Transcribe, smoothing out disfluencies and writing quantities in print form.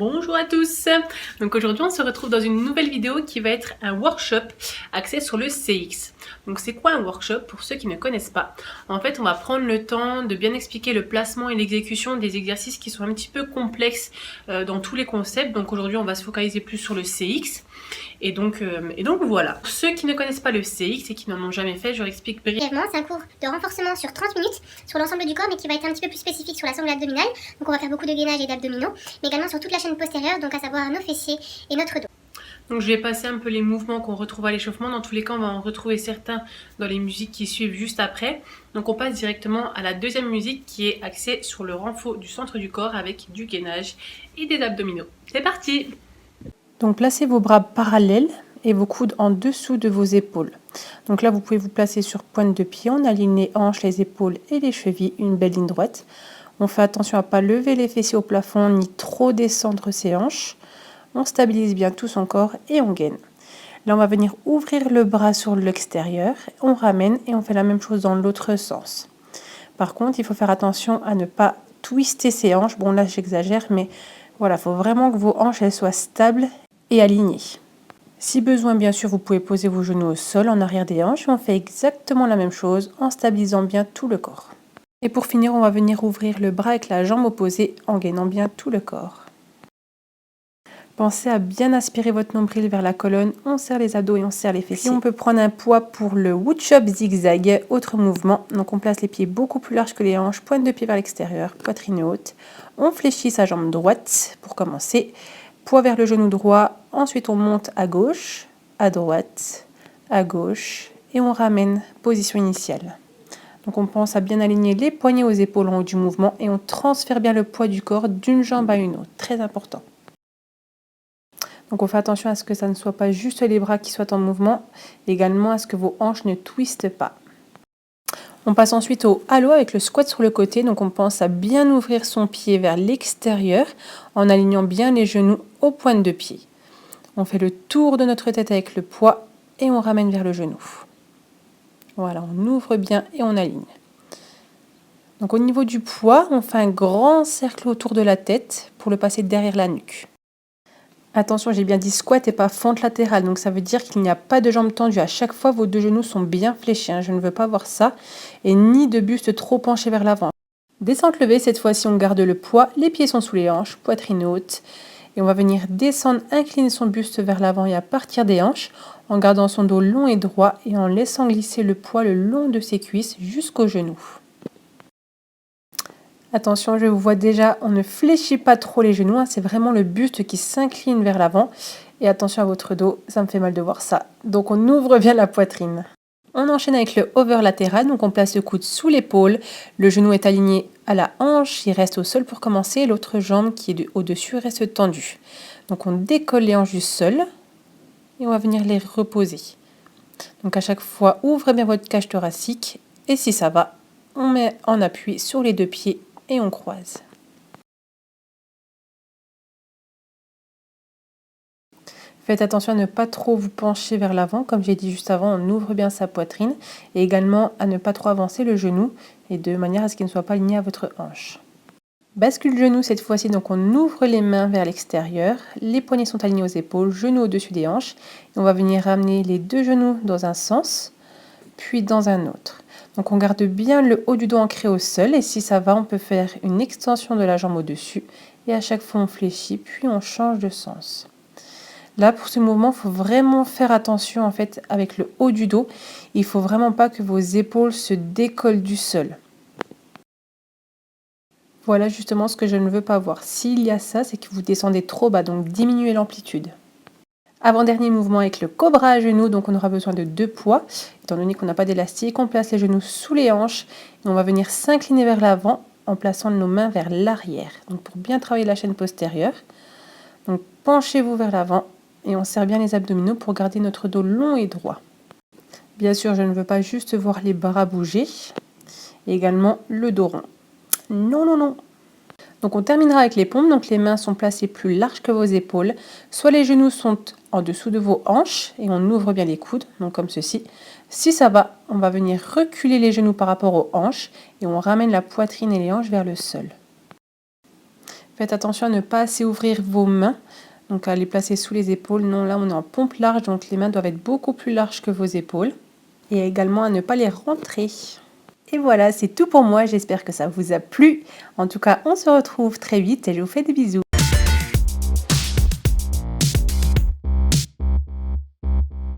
Bonjour à tous. Donc aujourd'hui on se retrouve dans une nouvelle vidéo qui va être un workshop axé sur le CX. Donc c'est quoi un workshop pour ceux qui ne connaissent pas? En fait on va prendre le temps de bien expliquer le placement et l'exécution des exercices qui sont un petit peu complexes dans tous les concepts. Donc aujourd'hui on va se focaliser plus sur le CX. Et donc voilà. Pour ceux qui ne connaissent pas le CX et qui n'en ont jamais fait, je leur explique brièvement. C'est un cours de renforcement sur 30 minutes sur l'ensemble du corps, mais qui va être un petit peu plus spécifique sur la sangle abdominale. Donc on va faire beaucoup de gainage et d'abdominaux, mais également sur toute la chaîne postérieure, donc à savoir nos fessiers et notre dos. Donc je vais passer un peu les mouvements qu'on retrouve à l'échauffement. Dans tous les cas, on va en retrouver certains dans les musiques qui suivent juste après. Donc on passe directement à la deuxième musique qui est axée sur le renfort du centre du corps avec du gainage et des abdominaux. C'est parti! Donc placez vos bras parallèles et vos coudes en dessous de vos épaules. Donc là, vous pouvez vous placer sur pointe de pied. On aligne les hanches, les épaules et les chevilles, une belle ligne droite. On fait attention à ne pas lever les fessiers au plafond ni trop descendre ses hanches. On stabilise bien tout son corps et on gaine. Là, on va venir ouvrir le bras sur l'extérieur. On ramène et on fait la même chose dans l'autre sens. Par contre, il faut faire attention à ne pas twister ses hanches. Bon, là, j'exagère, mais voilà, il faut vraiment que vos hanches elles soient stables et alignées. Si besoin, bien sûr, vous pouvez poser vos genoux au sol en arrière des hanches. On fait exactement la même chose en stabilisant bien tout le corps. Et pour finir, on va venir ouvrir le bras avec la jambe opposée en gainant bien tout le corps. Pensez à bien aspirer votre nombril vers la colonne. On serre les abdos et on serre les fessiers. Puis on peut prendre un poids pour le wood chop zigzag, autre mouvement. Donc on place les pieds beaucoup plus larges que les hanches, pointe de pied vers l'extérieur, poitrine haute. On fléchit sa jambe droite pour commencer. Poids vers le genou droit. Ensuite on monte à gauche, à droite, à gauche et on ramène position initiale. Donc on pense à bien aligner les poignets aux épaules en haut du mouvement et on transfère bien le poids du corps d'une jambe à une autre. Très important. Donc on fait attention à ce que ça ne soit pas juste les bras qui soient en mouvement, également à ce que vos hanches ne twistent pas. On passe ensuite au halo avec le squat sur le côté, donc on pense à bien ouvrir son pied vers l'extérieur en alignant bien les genoux aux pointes de pied. On fait le tour de notre tête avec le poids et on ramène vers le genou. Voilà, on ouvre bien et on aligne. Donc au niveau du poids, on fait un grand cercle autour de la tête pour le passer derrière la nuque. Attention, j'ai bien dit squat et pas fente latérale, donc ça veut dire qu'il n'y a pas de jambes tendues. À chaque fois, vos deux genoux sont bien fléchis, je ne veux pas voir ça, et ni de buste trop penché vers l'avant. Descente levée, cette fois-ci on garde le poids, les pieds sont sous les hanches, poitrine haute, et on va venir descendre, incliner son buste vers l'avant et à partir des hanches, en gardant son dos long et droit et en laissant glisser le poids le long de ses cuisses jusqu'aux genoux. Attention, je vous vois déjà, on ne fléchit pas trop les genoux, c'est vraiment le buste qui s'incline vers l'avant. Et attention à votre dos, ça me fait mal de voir ça. Donc on ouvre bien la poitrine. On enchaîne avec le over latéral, donc on place le coude sous l'épaule, le genou est aligné à la hanche, il reste au sol pour commencer, l'autre jambe qui est au-dessus reste tendue. Donc on décolle les hanches du sol et on va venir les reposer. Donc à chaque fois, ouvrez bien votre cage thoracique et si ça va, on met en appui sur les deux pieds et on croise. Faites attention à ne pas trop vous pencher vers l'avant, comme j'ai dit juste avant, on ouvre bien sa poitrine et également à ne pas trop avancer le genou et de manière à ce qu'il ne soit pas aligné à votre hanche. Bascule genou cette fois-ci, donc on ouvre les mains vers l'extérieur, les poignets sont alignés aux épaules, genoux au-dessus des hanches et on va venir ramener les deux genoux dans un sens puis dans un autre. Donc on garde bien le haut du dos ancré au sol et si ça va, on peut faire une extension de la jambe au-dessus et à chaque fois on fléchit puis on change de sens. Là pour ce mouvement, il faut vraiment faire attention en fait avec le haut du dos. Il ne faut vraiment pas que vos épaules se décollent du sol. Voilà justement ce que je ne veux pas voir. S'il y a ça, c'est que vous descendez trop bas, donc diminuez l'amplitude. Avant-dernier mouvement avec le cobra à genoux, donc on aura besoin de 2 poids, étant donné qu'on n'a pas d'élastique, on place les genoux sous les hanches et on va venir s'incliner vers l'avant en plaçant nos mains vers l'arrière. Donc pour bien travailler la chaîne postérieure, donc penchez-vous vers l'avant et on serre bien les abdominaux pour garder notre dos long et droit. Bien sûr, je ne veux pas juste voir les bras bouger, et également le dos rond. Non, non, non. Donc on terminera avec les pompes, donc les mains sont placées plus larges que vos épaules, soit les genoux sont en dessous de vos hanches et on ouvre bien les coudes, donc comme ceci. Si ça va, on va venir reculer les genoux par rapport aux hanches et on ramène la poitrine et les hanches vers le sol. Faites attention à ne pas assez ouvrir vos mains, donc à les placer sous les épaules. Non, là on est en pompe large, donc les mains doivent être beaucoup plus larges que vos épaules. Et également à ne pas les rentrer. Et voilà, c'est tout pour moi, j'espère que ça vous a plu. En tout cas, on se retrouve très vite et je vous fais des bisous.